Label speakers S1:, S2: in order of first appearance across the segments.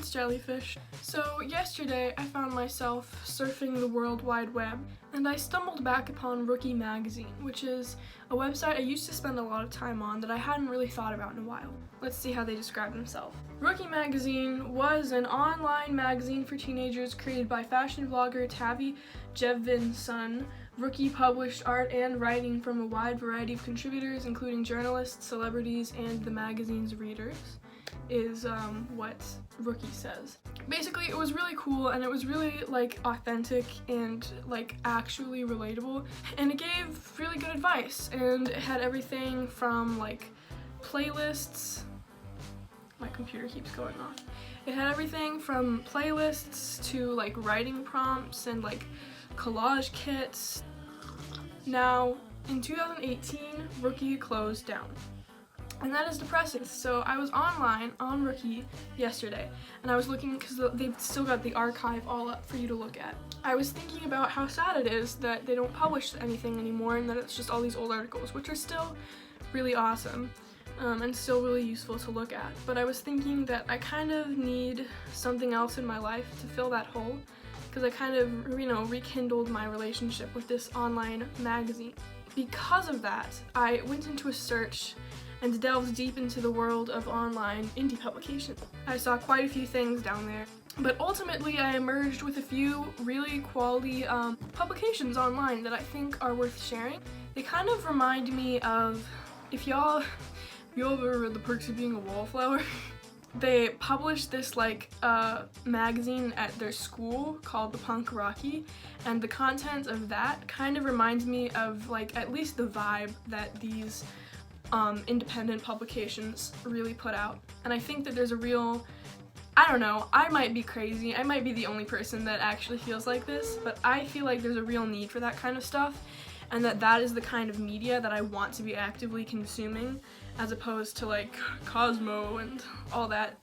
S1: it's Jellyfish. So yesterday I found myself surfing the World Wide Web and I stumbled back upon Rookie magazine, which is a website I used to spend a lot of time on that I hadn't really thought about in a while. Let's see how they describe themselves. Rookie magazine was an online magazine for teenagers created by fashion vlogger Tavi Jevonson. Rookie published art and writing from a wide variety of contributors, including journalists, celebrities, and the magazine's readers, is what Rookie says. Basically, it was really cool and it was really like authentic and like actually relatable, and it gave really good advice, and it had everything from like playlists. My computer keeps going off. It had everything from playlists to like writing prompts and like collage kits. Now, in 2018, Rookie closed down. And that is depressing. So I was online on Rookie yesterday, and I was looking because they've still got the archive all up for you to look at. I was thinking about how sad it is that they don't publish anything anymore and that it's just all these old articles, which are still really awesome and still really useful to look at. But I was thinking that I kind of need something else in my life to fill that hole, because I kind of, rekindled my relationship with this online magazine. Because of that, I went into a search and delved deep into the world of online indie publications. I saw quite a few things down there, but ultimately I emerged with a few really quality publications online that I think are worth sharing. They kind of remind me of, if y'all ever read The Perks of Being a Wallflower? They published this magazine at their school called The Punk Rocky, and the content of that kind of reminds me of at least the vibe that these independent publications really put out. And I think that there's a real, I don't know, I might be crazy, I might be the only person that actually feels like this, but I feel like there's a real need for that kind of stuff, and that is the kind of media that I want to be actively consuming, as opposed to Cosmo and all that,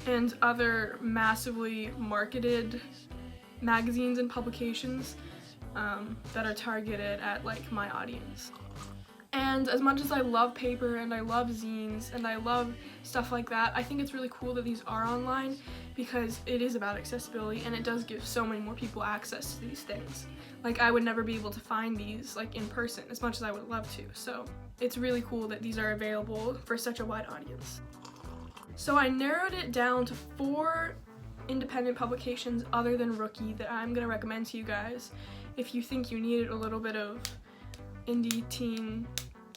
S1: and other massively marketed magazines and publications that are targeted at my audience. And as much as I love paper and I love zines and I love stuff like that, I think it's really cool that these are online, because it is about accessibility and it does give so many more people access to these things. I would never be able to find these in person as much as I would love to, so it's really cool that these are available for such a wide audience. So I narrowed it down to 4 independent publications other than Rookie that I'm going to recommend to you guys if you think you needed a little bit of indie teen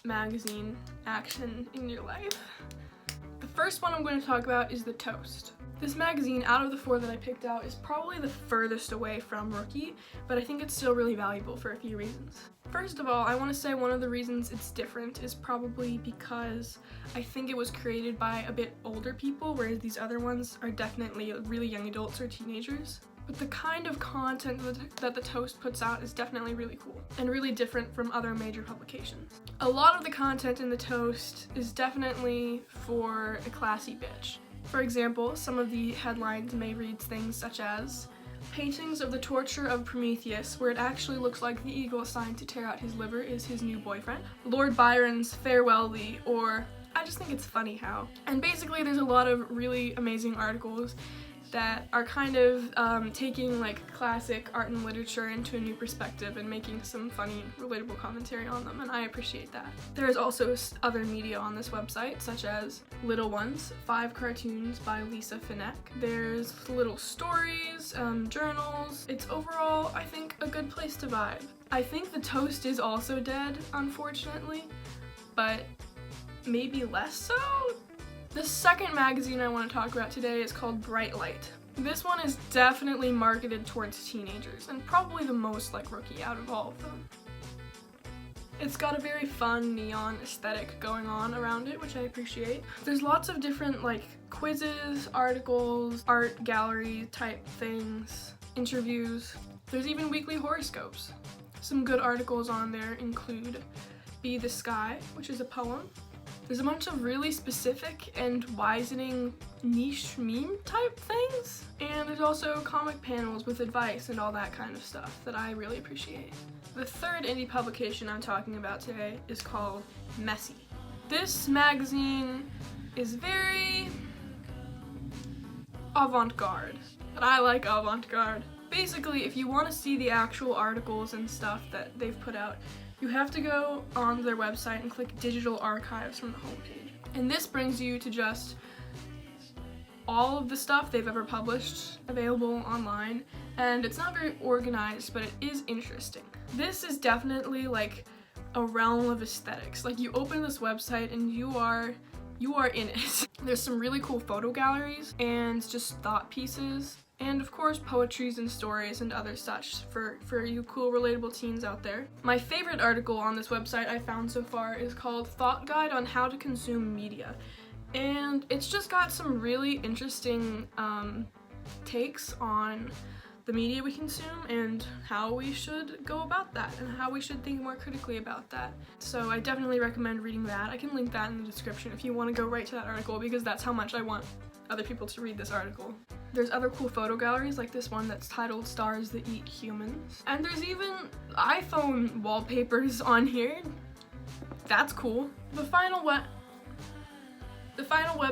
S1: magazine action in your life. The first one I'm going to talk about is The Toast. This magazine, out of the 4 that I picked out, is probably the furthest away from Rookie, but I think it's still really valuable for a few reasons. First of all, I want to say one of the reasons it's different is probably because I think it was created by a bit older people, whereas these other ones are definitely really young adults or teenagers. But the kind of content that The Toast puts out is definitely really cool and really different from other major publications. A lot of the content in The Toast is definitely for a classy bitch. For example, some of the headlines may read things such as, "Paintings of the torture of Prometheus, where it actually looks like the eagle assigned to tear out his liver is his new boyfriend. Lord Byron's Farewell Thee," or "I just think it's funny how." And basically there's a lot of really amazing articles that are kind of taking classic art and literature into a new perspective and making some funny, relatable commentary on them, and I appreciate that. There is also other media on this website, such as Little Ones, 5 cartoons by Lisa Finneck. There's little stories, journals. It's overall, I think, a good place to vibe. I think The Toast is also dead, unfortunately, but maybe less so? The second magazine I want to talk about today is called Bright Lite. This one is definitely marketed towards teenagers, and probably the most like Rookie out of all of them. It's got a very fun neon aesthetic going on around it, which I appreciate. There's lots of different quizzes, articles, art gallery type things, interviews. There's even weekly horoscopes. Some good articles on there include Be the Sky, which is a poem. There's a bunch of really specific and wisening niche meme type things, and there's also comic panels with advice and all that kind of stuff that I really appreciate. The third indie publication I'm talking about today is called Messy. This magazine is very avant-garde. But I like avant-garde. Basically, if you want to see the actual articles and stuff that they've put out, you have to go on their website and click Digital Archives from the homepage. And this brings you to just all of the stuff they've ever published available online, and it's not very organized, but it is interesting. This is definitely like a realm of aesthetics. Like, you open this website and you are in it. There's some really cool photo galleries and just thought pieces, and of course poetries and stories and other such for you cool relatable teens out there. My favorite article on this website I found so far is called Thought Guide on How to Consume Media, and it's just got some really interesting takes on the media we consume and how we should go about that and how we should think more critically about that. So I definitely recommend reading that. I can link that in the description if you want to go right to that article, because that's how much I want other people to read this article. There's other cool photo galleries like this one that's titled Stars That Eat Humans. And there's even iPhone wallpapers on here. That's cool. The final web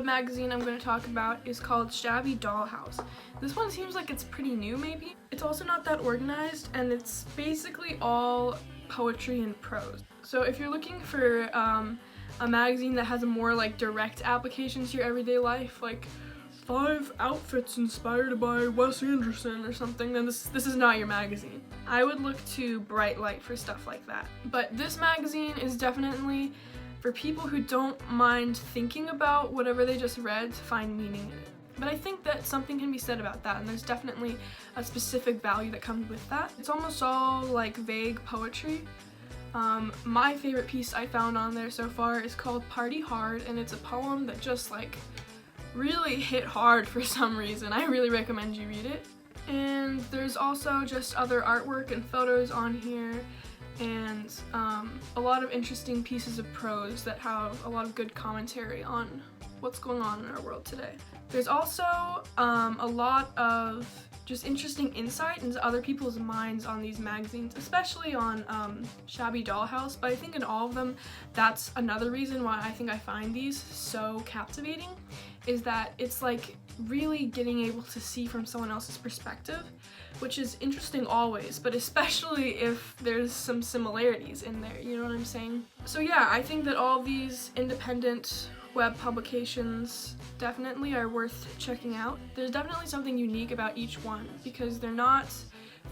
S1: magazine I'm going to talk about is called Shabby Dollhouse. This one seems like it's pretty new maybe. It's also not that organized, and it's basically all poetry and prose. So if you're looking for a magazine that has a more like direct application to your everyday life, like 5 outfits inspired by Wes Anderson or something, then this is not your magazine. I would look to Lite for stuff like that. But this magazine is definitely for people who don't mind thinking about whatever they just read to find meaning in it. But I think that something can be said about that, and there's definitely a specific value that comes with that. It's almost all like vague poetry. My favorite piece I found on there so far is called Party Hard, and it's a poem that just like really hit hard for some reason. I really recommend you read it. And there's also just other artwork and photos on here, and a lot of interesting pieces of prose that have a lot of good commentary on what's going on in our world today. There's also a lot of just interesting insight into other people's minds on these magazines, especially on Shabby Dollhouse, but I think in all of them, that's another reason why I think I find these so captivating, is that it's like really getting able to see from someone else's perspective, which is interesting always, but especially if there's some similarities in there, you know what I'm saying? So yeah, I think that all these independent web publications definitely are worth checking out. There's definitely something unique about each one because they're not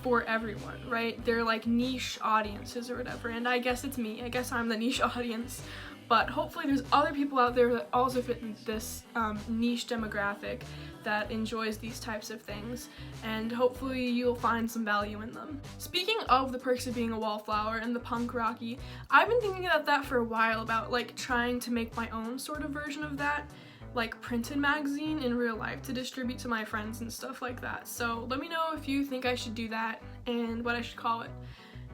S1: for everyone, right? They're like niche audiences or whatever, and I guess it's me. I guess I'm the niche audience, but hopefully there's other people out there that also fit this niche demographic that enjoys these types of things, and hopefully you'll find some value in them. Speaking of the perks of being a wallflower and the punk rocky, I've been thinking about that for a while, about like trying to make my own sort of version of that, like printed magazine in real life to distribute to my friends and stuff like that. So let me know if you think I should do that and what I should call it,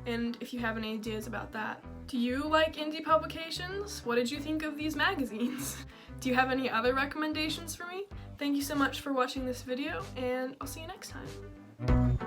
S1: and if you have any ideas about that. Do you like indie publications? What did you think of these magazines? Do you have any other recommendations for me? Thank you so much for watching this video, and I'll see you next time.